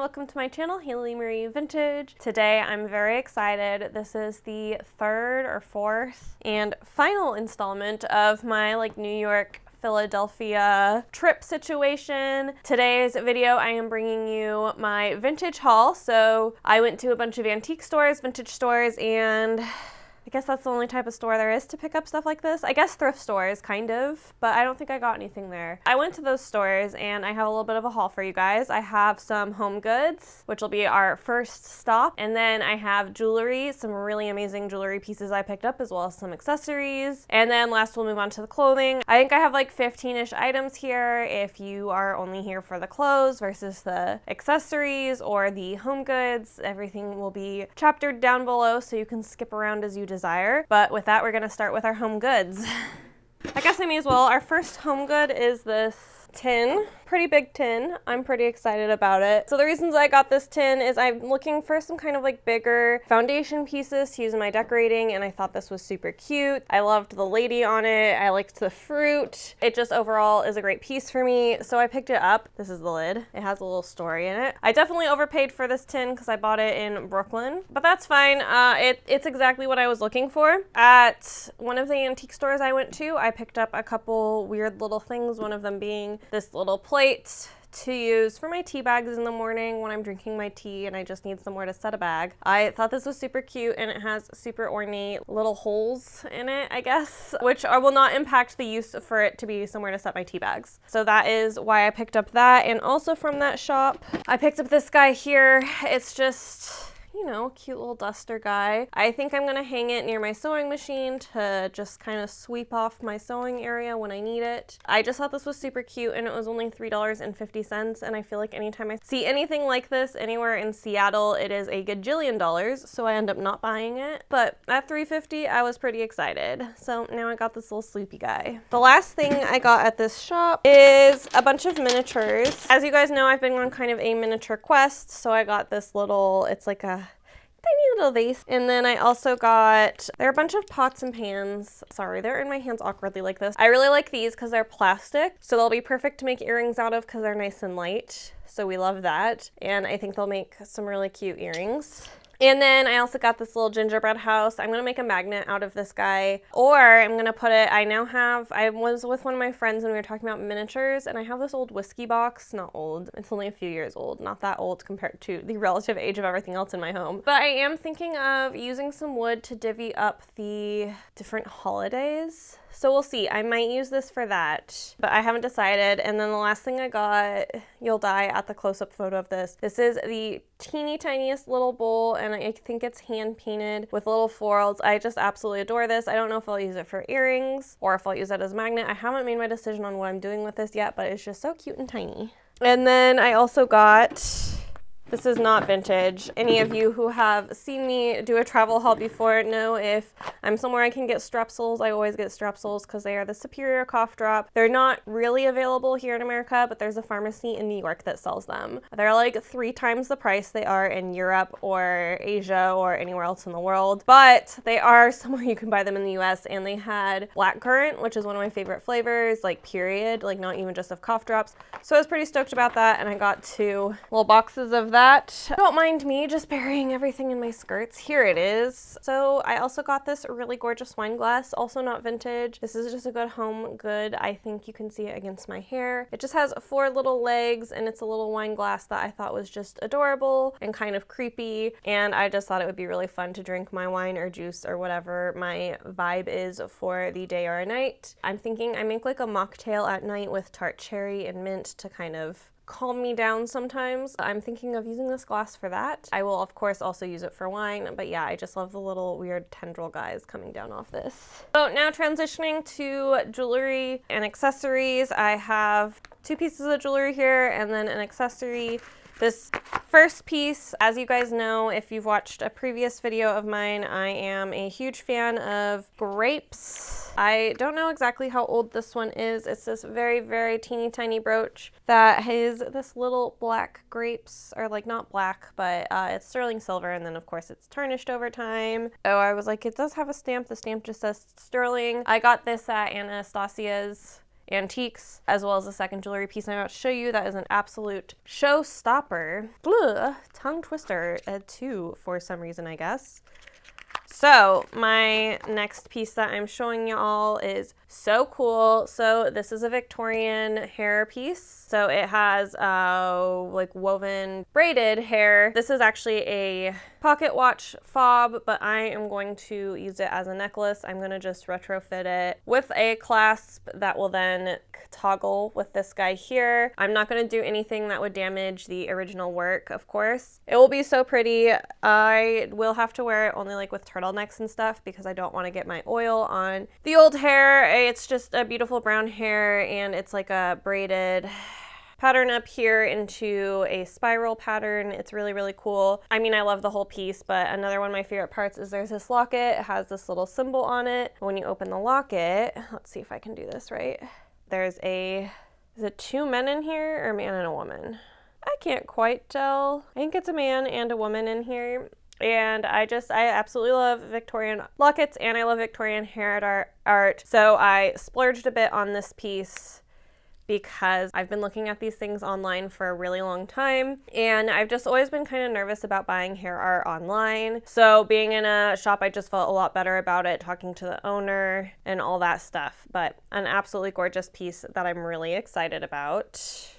welcome to my channel, Haylee Marie Vintage. Today I'm very excited. This is the third or fourth and final installment of my New York Philadelphia trip situation. Today's video I am bringing you my vintage haul. So I went to a bunch of antique stores, vintage stores, and I guess that's the only type of store there is to pick up stuff like this. I guess thrift stores, kind of, but I don't think I got anything there. I went to those stores and I have a little bit of a haul for you guys. I have some home goods, which will be our first stop, and then I have jewelry, some really amazing jewelry pieces I picked up, as well as some accessories, and then last we'll move on to the clothing. I think I have like 15-ish items here if you are only here for the clothes versus the accessories or the home goods. Everything will be chaptered down below so you can skip around as you desire. But with that, we're going to start with our home goods. I guess I may as well. Our first home good is this tin. Pretty big tin. I'm pretty excited about it. So the reasons I got this tin is I'm looking for some kind of bigger foundation pieces to use in my decorating, and I thought this was super cute. I loved the lady on it. I liked the fruit. It just overall is a great piece for me, so I picked it up. This is the lid. It has a little story in it. I definitely overpaid for this tin because I bought it in Brooklyn, but that's fine. It's exactly what I was looking for. At one of the antique stores I went to, I picked up a couple weird little things, one of them being this little plate to use for my tea bags in the morning when I'm drinking my tea and I just need somewhere to set a bag. I thought this was super cute, and it has super ornate little holes in it, I guess, which will not impact the use for it to be somewhere to set my tea bags. So that is why I picked up that. And also from that shop, I picked up this guy here. It's just, you know, cute little duster guy. I think I'm gonna hang it near my sewing machine to just kind of sweep off my sewing area when I need it. I just thought this was super cute, and it was only $3.50, and I feel like anytime I see anything like this anywhere in Seattle, it is a gajillion dollars, so I end up not buying it. But at $3.50, I was pretty excited. So now I got this little sleepy guy. The last thing I got at this shop is a bunch of miniatures. As you guys know, I've been on kind of a miniature quest, so I got this little, it's like a tiny little vase. And then I also got, there are a bunch of pots and pans. Sorry, they're in my hands awkwardly like this. I really like these because they're plastic, so they'll be perfect to make earrings out of because they're nice and light. So we love that. And I think they'll make some really cute earrings. And then I also got this little gingerbread house. I'm going to make a magnet out of this guy, or I'm going to put it, I was with one of my friends and we were talking about miniatures, and I have this old whiskey box. Not old, it's only a few years old, not that old compared to the relative age of everything else in my home. But I am thinking of using some wood to divvy up the different holidays. So we'll see. I might use this for that, but I haven't decided. And then the last thing I got, you'll die at the close-up photo of this. This is the teeny tiniest little bowl, and I think it's hand painted with little florals. I just absolutely adore this. I don't know if I'll use it for earrings or if I'll use it as a magnet. I haven't made my decision on what I'm doing with this yet, but it's just so cute and tiny. And then I also got, this is not vintage. Any of you who have seen me do a travel haul before know if I'm somewhere I can get strepsils, I always get strepsils because they are the superior cough drop. They're not really available here in America, but there's a pharmacy in New York that sells them. They're like 3 times the price they are in Europe or Asia or anywhere else in the world, but they are somewhere you can buy them in the US, and they had blackcurrant, which is one of my favorite flavors, period, not even just of cough drops. So I was pretty stoked about that, and I got 2 little boxes of that. Don't mind me just burying everything in my skirts. Here it is. So I also got this really gorgeous wine glass, also not vintage. This is just a good home good. I think you can see it against my hair. It just has 4 little legs, and it's a little wine glass that I thought was just adorable and kind of creepy, and I just thought it would be really fun to drink my wine or juice or whatever my vibe is for the day or a night. I'm thinking I make a mocktail at night with tart cherry and mint to kind of calm me down sometimes. I'm thinking of using this glass for that. I will of course also use it for wine, but yeah, I just love the little weird tendril guys coming down off this. So now transitioning to jewelry and accessories. I have 2 pieces of jewelry here and then an accessory. This first piece, as you guys know, if you've watched a previous video of mine, I am a huge fan of grapes. I don't know exactly how old this one is. It's this very, very teeny tiny brooch that has this little black grapes, or not black, but it's sterling silver, and then of course it's tarnished over time. Oh, I was like, it does have a stamp. The stamp just says sterling. I got this at Anastasia's antiques, as well as the second jewelry piece I'm about to show you that is an absolute showstopper. Blah, tongue twister too, for some reason, I guess. So my next piece that I'm showing y'all is so cool. So this is a Victorian hair piece. So it has like woven braided hair. This is actually a pocket watch fob, but I am going to use it as a necklace. I'm going to just retrofit it with a clasp that will then toggle with this guy here. I'm not going to do anything that would damage the original work, of course. It will be so pretty. I will have to wear it only like with turtlenecks and stuff because I don't want to get my oil on the old hair. It's just a beautiful brown hair, and it's like a braided pattern up here into a spiral pattern. It's really, really cool. I mean, I love the whole piece, but another one of my favorite parts is there's this locket. It has this little symbol on it. When you open the locket, let's see if I can do this right. There's is it two men in here or a man and a woman? I can't quite tell. I think it's a man and a woman in here. And I absolutely love Victorian lockets, and I love Victorian hair art. So I splurged a bit on this piece because I've been looking at these things online for a really long time, and I've just always been kind of nervous about buying hair art online. So being in a shop, I just felt a lot better about it, talking to the owner and all that stuff. But an absolutely gorgeous piece that I'm really excited about.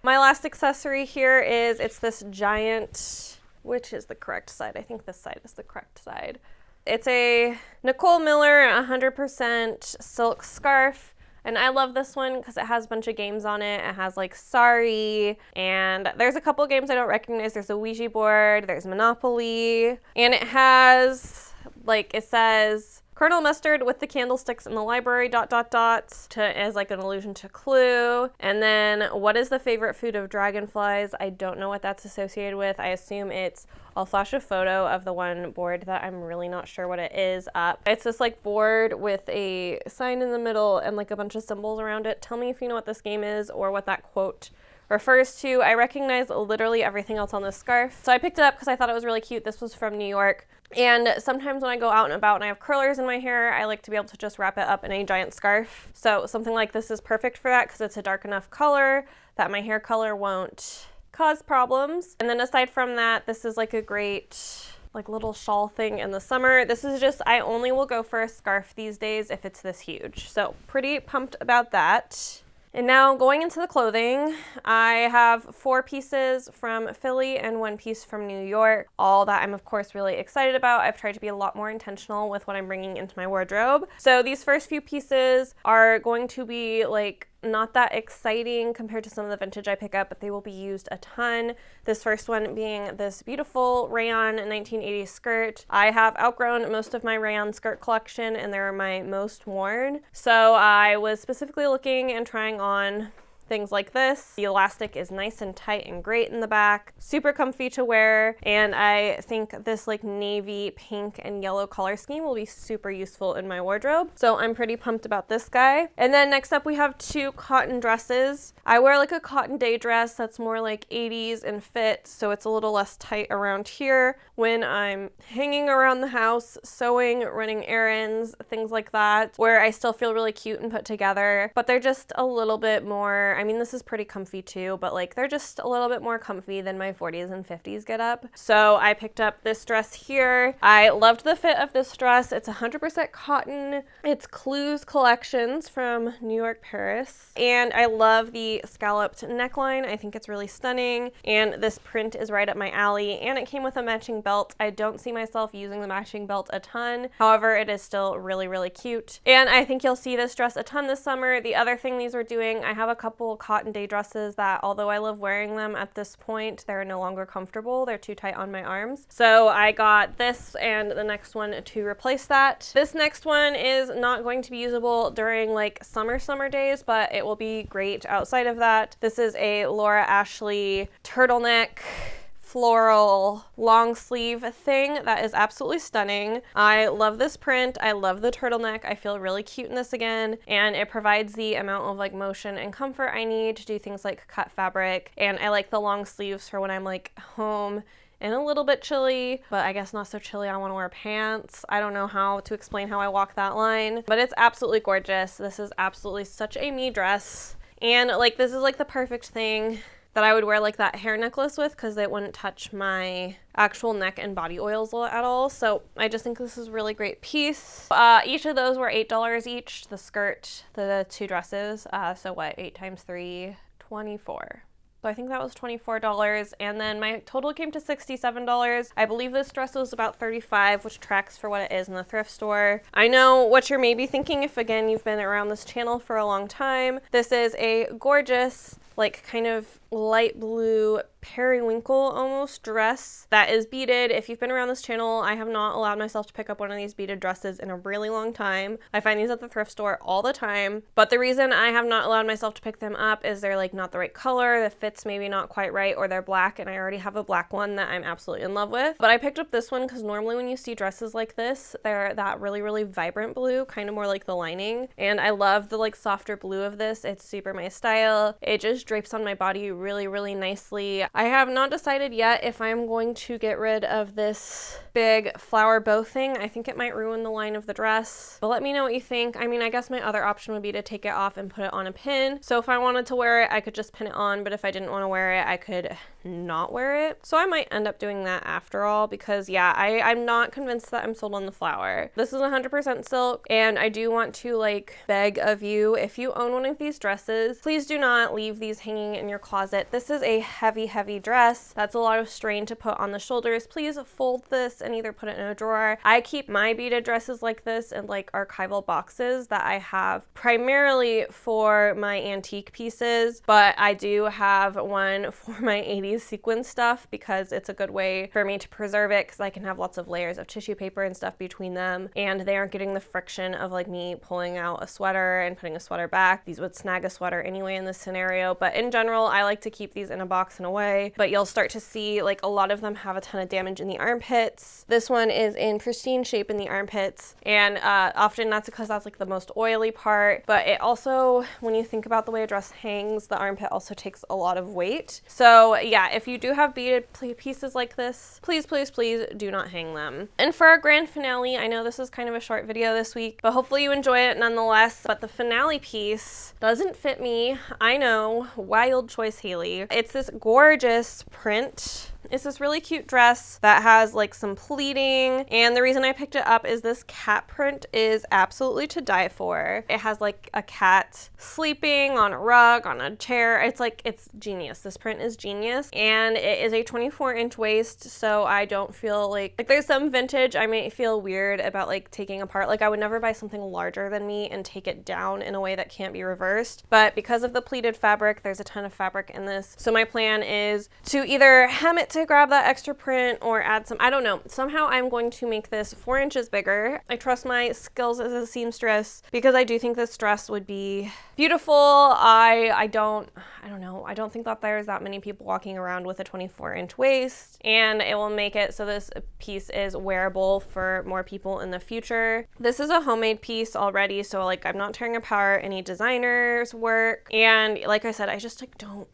My last accessory here is, it's this giant, which is the correct side? I think this side is the correct side. It's a Nicole Miller 100% silk scarf. And I love this one because it has a bunch of games on it. It has like Sorry, and there's a couple games I don't recognize. There's a Ouija board, there's Monopoly, and it has, like, it says Colonel Mustard with the candlesticks in the library, ... as like an allusion to Clue. And then, what is the favorite food of dragonflies? I don't know what that's associated with. I assume I'll flash a photo of the one board that I'm really not sure what it is up. It's this like board with a sign in the middle and like a bunch of symbols around it. Tell me if you know what this game is or what that quote refers to. I recognize literally everything else on this scarf. So I picked it up because I thought it was really cute. This was from New York. And sometimes when I go out and about and I have curlers in my hair, I like to be able to just wrap it up in a giant scarf. So something like this is perfect for that because it's a dark enough color that my hair color won't cause problems. And then aside from that, this is like a great like little shawl thing in the summer. This is just, I only will go for a scarf these days if it's this huge. So pretty pumped about that. And now going into the clothing, I have 4 pieces from Philly and 1 piece from New York. All that I'm of course really excited about. I've tried to be a lot more intentional with what I'm bringing into my wardrobe. So these first few pieces are going to be like not that exciting compared to some of the vintage I pick up, but they will be used a ton. This first one being this beautiful rayon 1980s skirt. I have outgrown most of my rayon skirt collection and they're my most worn. So I was specifically looking and trying on things like this. The elastic is nice and tight and great in the back, super comfy to wear, and I think this like navy, pink, and yellow color scheme will be super useful in my wardrobe. So I'm pretty pumped about this guy. And then next up we have 2 cotton dresses. I wear like a cotton day dress that's more like 80s and fit, so it's a little less tight around here when I'm hanging around the house, sewing, running errands, things like that, where I still feel really cute and put together, but they're just a little bit more, I mean, this is pretty comfy too, but like they're just a little bit more comfy than my 40s and 50s get up. So I picked up this dress here. I loved the fit of this dress. It's 100% cotton. It's Clues Collections from New York, Paris. And I love the scalloped neckline. I think it's really stunning. And this print is right up my alley. And it came with a matching belt. I don't see myself using the matching belt a ton. However, it is still really, really cute. And I think you'll see this dress a ton this summer. The other thing these are doing, I have a couple cotton day dresses that, although I love wearing them at this point, they're no longer comfortable. They're too tight on my arms. So I got this and the next one to replace that. This next one is not going to be usable during like summer days, but it will be great outside of that. This is a Laura Ashley turtleneck floral long sleeve thing that is absolutely stunning. I love this print. I love the turtleneck. I feel really cute in this again, and it provides the amount of like motion and comfort I need to do things like cut fabric. And I like the long sleeves for when I'm like home and a little bit chilly, but I guess not so chilly I want to wear pants. I don't know how to explain how I walk that line, but it's absolutely gorgeous. This is absolutely such a me dress. And like, this is like the perfect thing that I would wear like that hair necklace with, because it wouldn't touch my actual neck and body oils at all. So I just think this is a really great piece. Each of those were $8 each. The skirt, the two dresses. So what, 8 times 3, 24. So I think that was $24, and then my total came to $67. I believe this dress was about $35, which tracks for what it is in the thrift store. I know what you're maybe thinking if, again, you've been around this channel for a long time. This is a gorgeous, like, kind of light blue periwinkle almost dress that is beaded. If you've been around this channel, I have not allowed myself to pick up one of these beaded dresses in a really long time. I find these at the thrift store all the time, but the reason I have not allowed myself to pick them up is they're like not the right color, the fit's maybe not quite right, or they're black, and I already have a black one that I'm absolutely in love with. But I picked up this one because normally when you see dresses like this, they're that really, really vibrant blue, kind of more like the lining, and I love the like softer blue of this. It's super my style. It just drapes on my body really, really nicely. I have not decided yet if I'm going to get rid of this big flower bow thing. I think it might ruin the line of the dress, but let me know what you think. I mean, I guess my other option would be to take it off and put it on a pin. So if I wanted to wear it, I could just pin it on, but if I didn't want to wear it, I could not wear it. So I might end up doing that after all, because yeah, I'm not convinced that I'm sold on the flower. This is 100% silk, and I do want to like beg of you, if you own one of these dresses, please do not leave these hanging in your closet. This is a heavy, heavy dress. That's a lot of strain to put on the shoulders. Please fold this and either put it in a drawer. I keep my beaded dresses like this in like archival boxes that I have primarily for my antique pieces, but I do have one for my 80s sequin stuff because it's a good way for me to preserve it, because I can have lots of layers of tissue paper and stuff between them, and they aren't getting the friction of like me pulling out a sweater and putting a sweater back. These would snag a sweater anyway in this scenario, but in general, I like to keep these in a box and away. But you'll start to see like a lot of them have a ton of damage in the armpits. This one is in pristine shape in the armpits, and often that's because that's like the most oily part, but it also, when you think about the way a dress hangs, the armpit also takes a lot of weight. So yeah, if you do have beaded pieces like this, please, please, please do not hang them. And for our grand finale, I know this is kind of a short video this week, but hopefully you enjoy it nonetheless. But the finale piece doesn't fit me. I know, wild choice, Haylee. It's this gorgeous print. It's this really cute dress that has like some pleating, and the reason I picked it up is this cat print is absolutely to die for. It has like a cat sleeping on a rug, on a chair. It's like, it's genius. This print is genius, and it is a 24-inch waist, so I don't feel like there's some vintage I may feel weird about like taking apart. Like I would never buy something larger than me and take it down in a way that can't be reversed, but because of the pleated fabric, there's a ton of fabric in this. So my plan is to either hem it to grab that extra print or add some, I don't know. Somehow I'm going to make this 4 inches bigger. I trust my skills as a seamstress because I do think this dress would be beautiful. I don't know. I don't think that there's that many people walking around with a 24-inch waist, and it will make it so this piece is wearable for more people in the future. This is a homemade piece already, so like I'm not tearing apart any designer's work, and like I said, I just like don't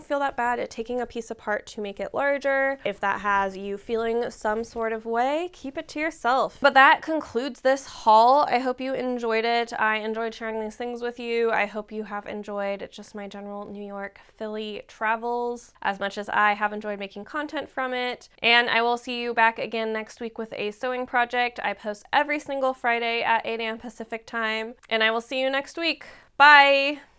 feel that bad at taking a piece apart to make it larger. If that has you feeling some sort of way, keep it to yourself. But that concludes this haul. I hope you enjoyed it. I enjoyed sharing these things with you. I hope you have enjoyed just my general New York, Philly travels as much as I have enjoyed making content from it. And I will see you back again next week with a sewing project. I post every single Friday at 8 a.m. Pacific time, and I will see you next week. Bye!